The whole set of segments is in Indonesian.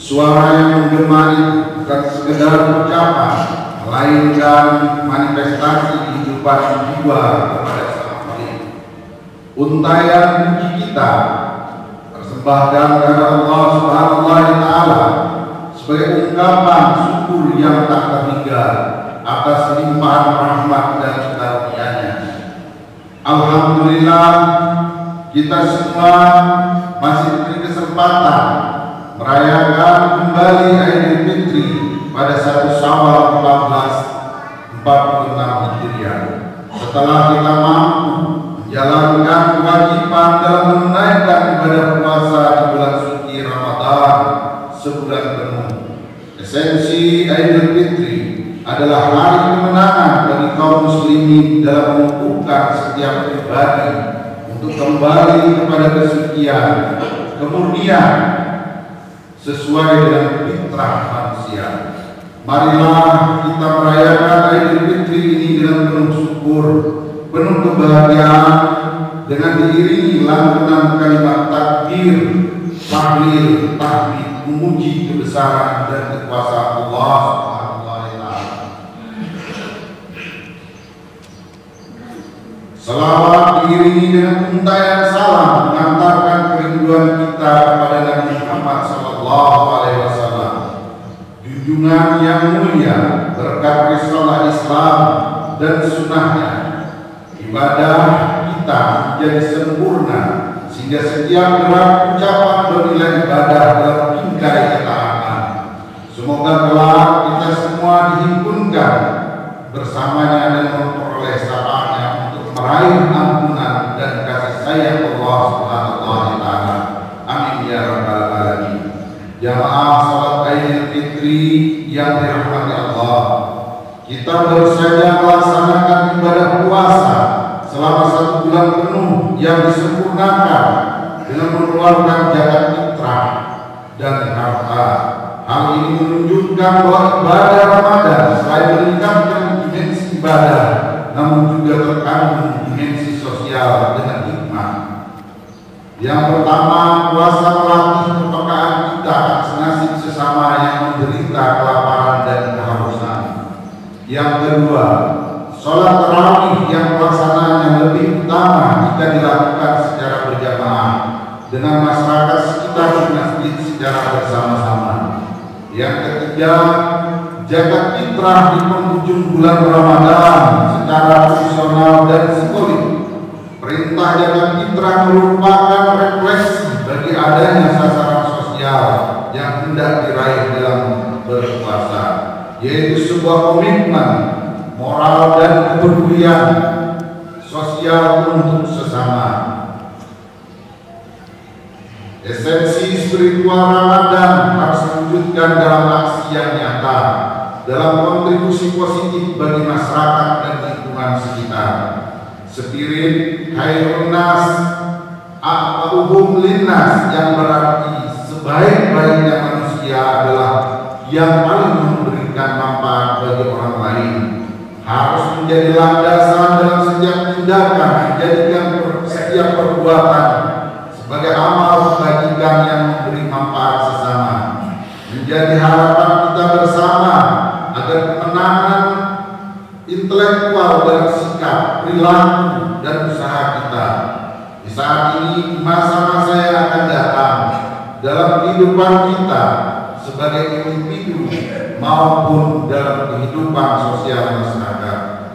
Suara yang menggema itu bukan sekedar ucapan, melainkan manifestasi kehidupan jiwa kepada sang Khalik. Untayan puji kita persembahkan kepada Allah Subhanahu wa Ta'ala sebagai ungkapan syukur yang tak terhingga atas limpahan rahmat dan karunia-Nya. Alhamdulillah, kita semua masih diberi kesempatan merayakan kembali Idul Fitri pada 1 Syawal 1446 Hijriah. Setelah kita mampu menjalankan kewajiban dalam menunaikan ibadah puasa di bulan suci Ramadan sebulan penuh. Esensi Idul Fitri adalah hari kemenangan bagi kaum muslimin dalam mengukuhkan setiap pribadi untuk kembali kepada kesucian, kemurnian sesuai dengan fitrah manusia. Marilah kita merayakan Idul Fitri ini dengan penuh syukur, penuh kebahagiaan, dengan diiringi lantunan kalimat takbir, tahlil, tahmid, memuji kebesaran dan kekuasaan Allah Subhanahu wa Ta'ala. Salawat diiringi dengan untayan salam mengantarkan kerinduan kita kepada Nabi Muhammad sallallahu alaihi wasallam. Junjungan yang mulia berkat risalah Islam dan sunnahnya, ibadah kita menjadi sempurna sehingga setiap gerak ucapan bernilai ibadah dalam bingkai ketaatan. Semoga kelak kita semua dihimpunkan bersamanya dan memperoleh syafaatnya untuk meraih ampunan dan kasih sayang Allah Subhanahu wa Ta'ala. Amin ya rabbal alamin. Jamaah salat Idul Fitri yang dirahmati Allah, kita baru saja melaksanakan ibadah puasa selama 1 bulan penuh yang disempurnakan dengan mengeluarkan zakat fitrah dan harta. Hal ini menunjukkan bahwa ibadah Ramadan selain meningkatkan dimensi ibadah, namun juga terkandung dimensi sosial dengan hikmah. Yang pertama, puasa melatih kepekaan kita atas nasib sesama yang menderita kelaparan dan kehausan. Yang kedua, sholat tarawih yang pelaksanaannya lebih utama jika dilakukan secara berjamaah dengan masyarakat sekitar di masjid secara bersama-sama. Yang ketiga, zakat fitrah di penghujung bulan Ramadan secara profesional dan simbolik. Perintah zakat fitrah merupakan refleksi bagi adanya sasaran sosial yang hendak diraih dalam berpuasa, yaitu sebuah komitmen moral dan kepedulian sosial untuk sesama. Esensi spiritual Ramadan harus diwujudkan dalam aksi yang nyata, dalam kontribusi positif bagi masyarakat dan lingkungan sekitar. Spirit khairun nas a'maluhum linnas, yang berarti sebaik-baiknya manusia adalah yang paling memberikan manfaat bagi orang lain, harus menjadi landasan dalam setiap tindakan, menjadikan setiap perbuatan sebagai amal kebajikan yang memberi manfaat sesama, menjadi harapan kita bersama agar kemenangan intelektual dan sikap, perilaku dan usaha kita di saat ini, di masa-masa yang akan datang, dalam kehidupan kita sebagai individu maupun dalam kehidupan sosial masyarakat.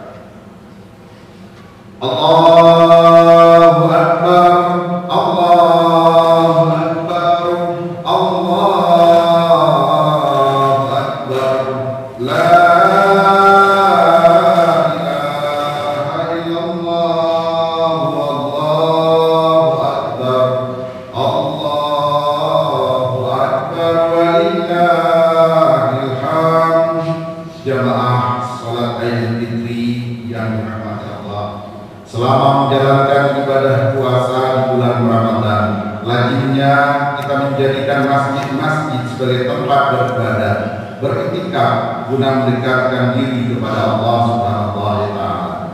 Allahu Akbar, Allahu Akbar, Allahu Akbar, la ilaha illallah, wallahu akbar, Allahu Akbar, walillahil hamd. Jamaah salat Idul Fitri yang dirahmati Allah, selama menjalankan ibadah puasa di bulan Ramadan, lazimnya kita menjadikan masjid-masjid sebagai tempat beribadah, beriktikaf guna mendekatkan diri kepada Allah Subhanahu wa Ta'ala.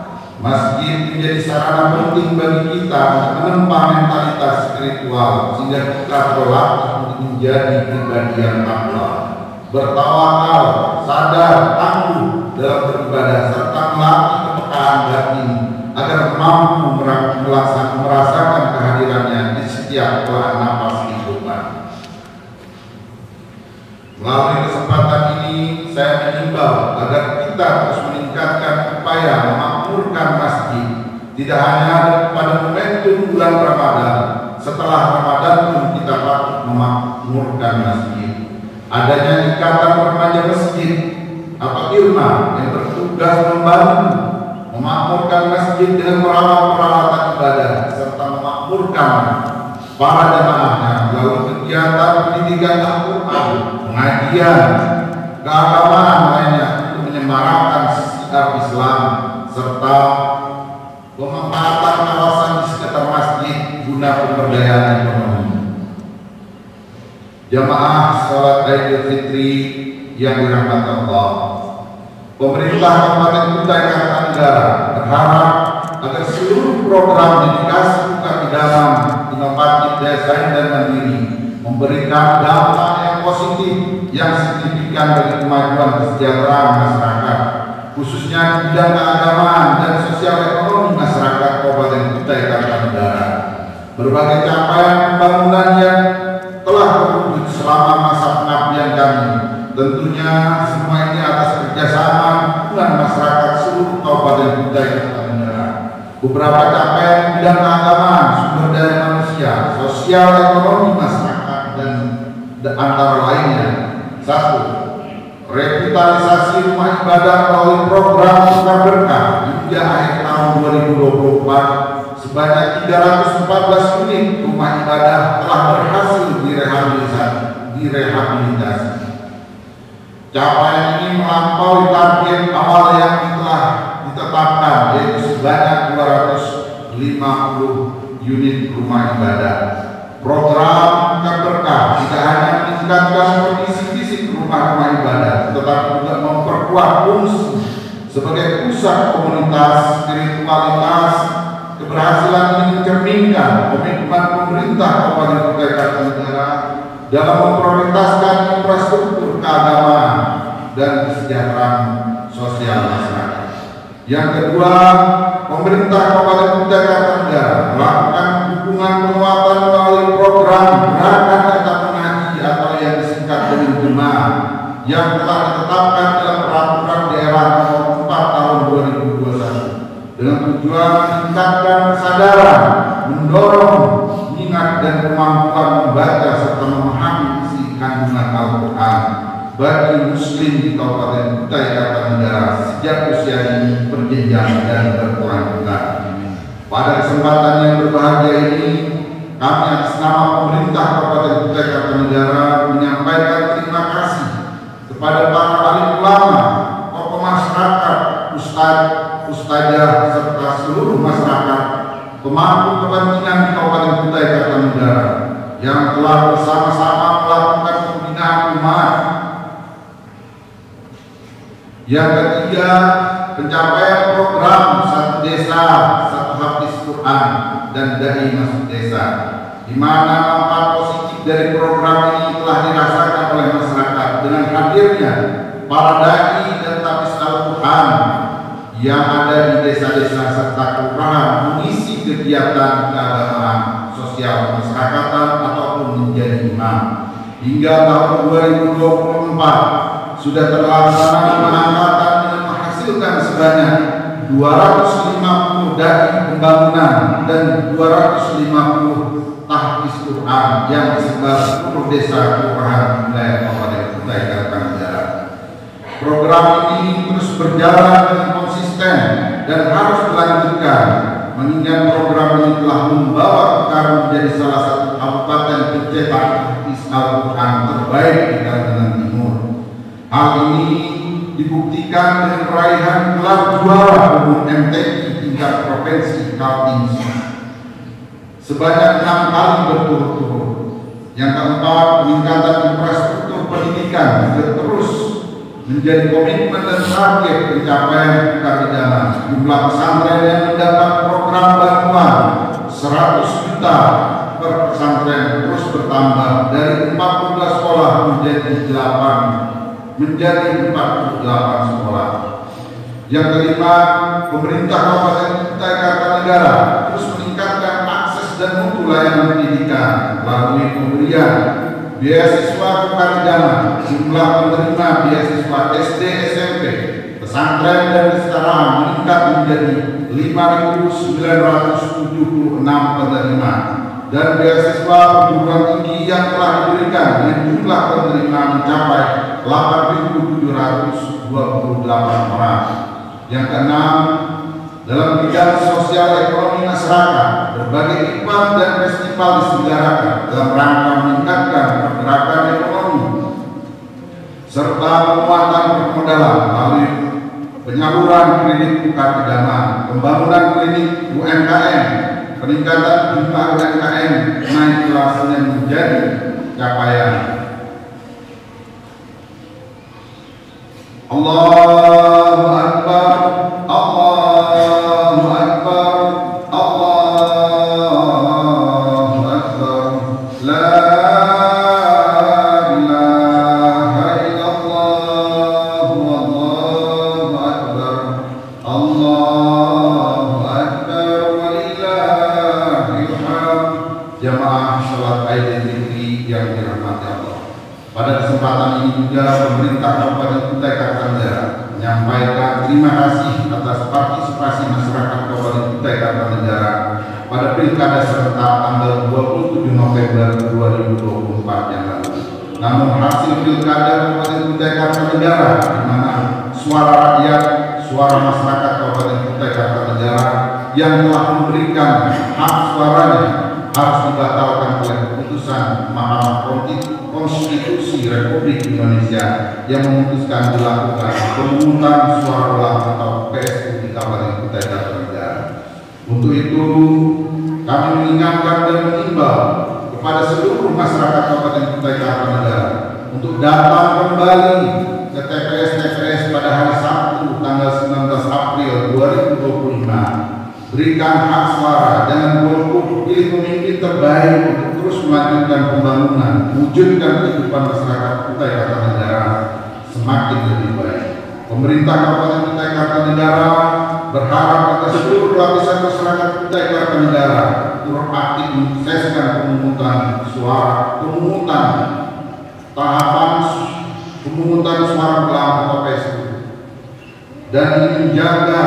Masjid menjadi sarana penting bagi kita menempa mentalitas spiritual sehingga kita berlatih untuk menjadi pribadi yang takwa, bertawakal, sadar, tangguh dalam beribadah serta melatih kepekaan batin agar mampu merasakan kehadirannya di setiap helaan napas kehidupan. Melalui kesempatan ini saya mengimbau agar kita terus meningkatkan upaya memakmurkan masjid, tidak hanya pada momentum bulan Ramadan. Setelah Ramadan pun kita patut memakmurkan masjid. Adanya ikatan remaja masjid atau IRMA yang bertugas membantu memakmurkan masjid dengan merawat peralatan ibadah serta memakmurkan para jamaahnya melalui kegiatan pendidikan Al-Quran, pengajian, keagamaan lainnya untuk menyemarakkan syiar Islam serta pemanfaatan kawasan di sekitar masjid guna pemberdayaan ekonomi. Jamaah sholat Idul Fitri yang dirahmati Allah, pemerintah Kabupaten Kutai Kartanegara berharap agar seluruh program dedikasi buka idaman, inovatif, desain dan mandiri memberikan dampak yang positif yang signifikan bagi kemajuan kesejahteraan masyarakat, khususnya di bidang keagamaan dan sosial ekonomi masyarakat Kabupaten Kutai Kartanegara. Berbagai capaian pembangunan yang telah terwujud selama masa pengabdian kami, tentunya semua ini atas kerjasama dukungan masyarakat seluruh Kabupaten Kutai Kartanegara. Beberapa capaian di bidang keagamaan, sumber daya manusia, sosial ekonomi masyarakat dan antara lainnya. 1. Revitalisasi rumah ibadah melalui program Tukar Berkah hingga akhir tahun 2024 sebanyak 314 unit rumah ibadah telah berhasil direhabilitasi. Capaian ini melampaui target awal yang telah ditetapkan, yaitu sebanyak 250 unit rumah ibadah. Program Tukar Berkah tidak hanya meningkatkan kondisi fisik rumah-rumah ibadah, tetapi juga memperkuat fungsi sebagai pusat komunitas, spiritualitas. Keberhasilan ini mencerminkan komitmen pemerintah Kabupaten Kutai Kartanegara dalam memprioritaskan infrastruktur keagamaan dan kesejahteraan sosial masyarakat. Yang kedua, pemerintah Kabupaten Kutai Kartanegara melakukan dukungan penguatan melalui program Gerakan Tetap Mengaji atau yang disingkat dengan GEMA yang telah ditetapkan dalam Peraturan Daerah Nomor 4 Tahun 2021 dengan tujuan meningkatkan kesadaran, mendorong minat dan kemampuan membaca serta memahami isi kandungan Al-Quran bagi Muslim di Kabupaten Kutai Kartanegara sejak usia ini berjenjang dan berkelanjutan. Pada kesempatan yang berbahagia ini, kami atas nama pemerintah Kabupaten Kutai Kartanegara menyampaikan terima kasih kepada para alim ulama, tokoh masyarakat, ustadzah serta seluruh masyarakat pemangku kepentingan di Kabupaten Kutai Kartanegara yang telah bersama-sama melakukan pembinaan umat. Yang ketiga, pencapaian program Satu Desa Satu Hafiz Quran dan Dai Masuk Desa, di mana manfaat positif dari program ini telah dirasakan oleh masyarakat dengan hadirnya para dai dan hafiz Al-Quran yang ada di desa-desa serta kelurahan mengisi kegiatan keagamaan, sosial masyarakatan ataupun menjadi imam. Hingga tahun 2024 sudah terlaksana pengangkatan dengan menghasilkan sebanyak 250 dai pembangunan dan 250 tahfiz Quran yang disebar seluruh desa kelurahan wilayah Kabupaten Kutai Kartanegara. Program ini terus berjalan dengan konsisten dan harus dilanjutkan, mengingat program ini telah membawa Kabupaten menjadi salah satu kabupaten pencetak tahfiz Al-Quran terbaik di Kalimantan Timur. Hal ini dibuktikan dengan raihan gelar juara umum MTQ tingkat provinsi Kaltim sebanyak 6 kali berturut-turut. Yang keempat, peningkatan infrastruktur pendidikan juga terus menjadi komitmen dan target pencapaian keadilan. Jumlah pesantren yang mendapat program bantuan 100 juta per pesantren terus bertambah dari 14 sekolah menjadi 48 sekolah. Yang kelima, pemerintah Kabupaten Kutai Kartanegara terus meningkatkan akses dan mutu layanan pendidikan melalui pemberian beasiswa kekarjana. Jumlah penerima beasiswa SD, SMP, pesantren dan kesetaraan meningkat menjadi 5.976 penerima, dan beasiswa perguruan tinggi yang telah diberikan dengan jumlah penerima mencapai 8.728 orang. Yang keenam, dalam bidang sosial ekonomi masyarakat, berbagai event dan festival diselenggarakan dalam rangka meningkatkan pergerakan ekonomi serta penguatan permodalan melalui penyaluran kredit tukar idaman, pembangunan klinik UMKM, peningkatan jumlah UMKM naik kelasnya menjadi capaian. Allahu Akbar, Allahu Akbar, Allahu Akbar, la ilaha illallah, Allahu Akbar, Allahu Akbar, walillahil hamd. Jamaah salat Idul Fitri yang dirahmati Allah. Pada kesempatan ini juga pemerintah Kabupaten Kutai Kartanegara menyampaikan terima kasih atas partisipasi masyarakat Kabupaten Kutai Kartanegara pada Pilkada serentak tanggal 27 November 2024 yang lalu. Namun hasil Pilkada Kabupaten Kutai Kartanegara, di mana suara rakyat, suara masyarakat Kabupaten Kutai Kartanegara yang telah memberikan hak suaranya harus dibatalkan oleh keputusan Mahkamah Konstitusi Republik Indonesia yang memutuskan dilakukan pemungutan suara ulang atau PSU di Kabupaten Kutai Kartanegara. Untuk itu, kami mengingatkan dan mengimbau kepada seluruh masyarakat Kabupaten Kutai Kartanegara untuk datang kembali ke TPS pada hari Sabtu tanggal 19 April 2025. Berikan hak suara, jangan golput, pilih pemimpin terbaik untuk terus melanjutkan pembangunan, wujudkan kehidupan masyarakat Kutai Kartanegara semakin lebih baik. Pemerintah Kabupaten Kutai Kartanegara berharap atas seluruh lapisan masyarakat Kutai Kartanegara turut aktif mensukseskan pemungutan suara, pemungutan suara ulang atau PSU, dan menjaga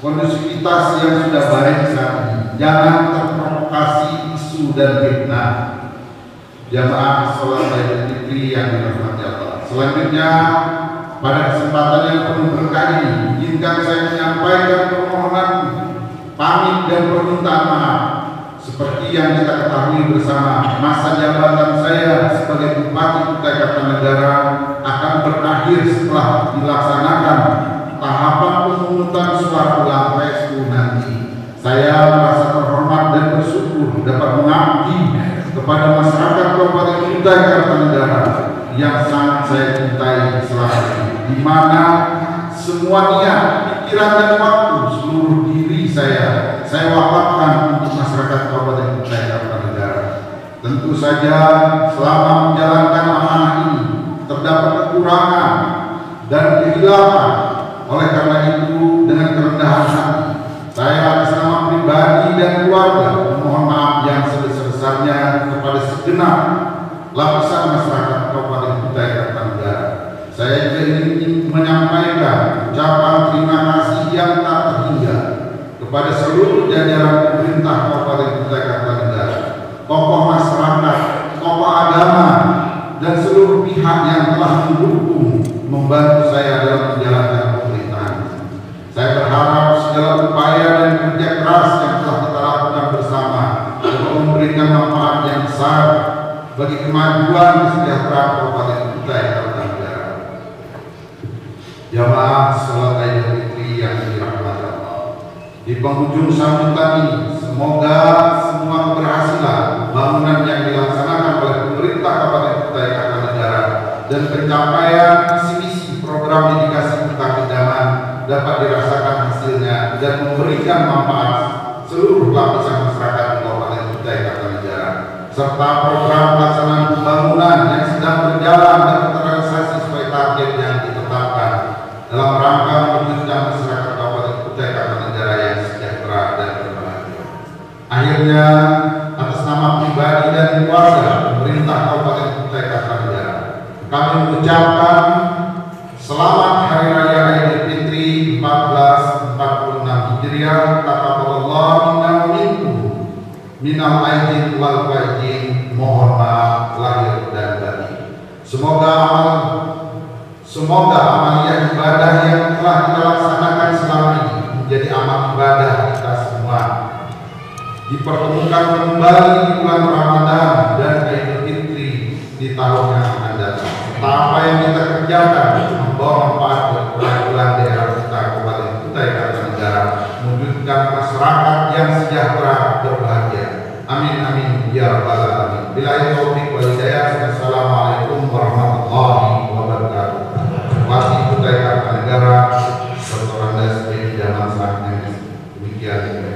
kondusivitas yang sudah baik saat ini. Jangan terprovokasi isu dan fitnah. Jamaah salat Idul Fitri yang dirahmati Allah. Selanjutnya, pada kesempatan yang penuh berkah ini, izinkan saya menyampaikan permohonan pamit dan permintaan maaf. Seperti yang kita ketahui bersama, masa jabatan saya sebagai Bupati Kutai Kartanegara akan berakhir setelah dilaksanakan tahapan pemungutan suara ulang PSU nanti. Saya merasa terhormat dan bersyukur dapat mengabdi kepada masyarakat Kabupaten Kutai Kartanegara yang sangat saya cintai selama ini, di mana semua niat, pikiran dan waktu, seluruh diri saya wakafkan untuk masyarakat Kabupaten Kutai Kartanegara. Tentu saja selama menjalankan amanah ini terdapat kekurangan dan kehilafan. Oleh karena itu, dengan kerendahan hati, saya atas nama pribadi dan keluarga memohon maaf yang sebesar-besarnya kepada segenap lapisan masyarakat Kabupaten Kutai Kartanegara. Saya juga ingin menyampaikan ucapan terima kasih yang tak terhingga kepada seluruh jajaran pemerintah Kabupaten Kutai Kartanegara, tokoh masyarakat, tokoh agama, dan seluruh pihak yang telah mendukung membantu saya dalam menjalankan pemerintahan. Saya berharap segala upaya dan kerja keras yang telah kita lakukan bersama dapat memberikan manfaat yang besar bagi kemajuan kesejahteraan Kabupaten Kutai Kartanegara. Jamaah salat Idul Fitri yang dirahmati Allah. Di penghujung sambutan ini, semoga semua keberhasilan pembangunan yang dilaksanakan oleh pemerintah Kabupaten Kutai Kartanegara dan pencapaian visi misi program dedikasi buka idaman dapat dirasakan hasilnya dan memberikan manfaat seluruh lapisan masyarakat di Kabupaten Kutai Kartanegara, serta program pelaksanaan pembangunan yang sedang berjalan dan terrealisasi sesuai target yang ditetapkan dalam rangka mewujudkan masyarakat Kabupaten Kutai Kartanegara yang sejahtera dan berbahagia. Akhirnya, atas nama pribadi dan keluarga pemerintah Kabupaten Kutai Kartanegara, kami mengucapkan selamat Hari Raya Idul Fitri 1446 Hijriah. Taqabbalallahu minna wa minkum minal aidin wal faizin. Mohon maaf lahir dan batin. Semoga amaliyah ibadah yang telah kita laksanakan selama ini menjadi amal ibadah kita semua, dipertemukan kembali di bulan Ramadan dan Idul Fitri di tahun yang akan datang. Apa yang kita kerjakan membawa manfaat bulan daerah kita Kabupaten Kutai Kartanegara, mewujudkan masyarakat yang sejahtera berbahagia. Amin amin ya rabbal alamin. Billahi taufiq wal hidayah. Assalamualaikum warahmatullahi wabarakatuh. Wakil Kutai Kartanegara, Dr. Andes bin Jamal Sahne. Demikian.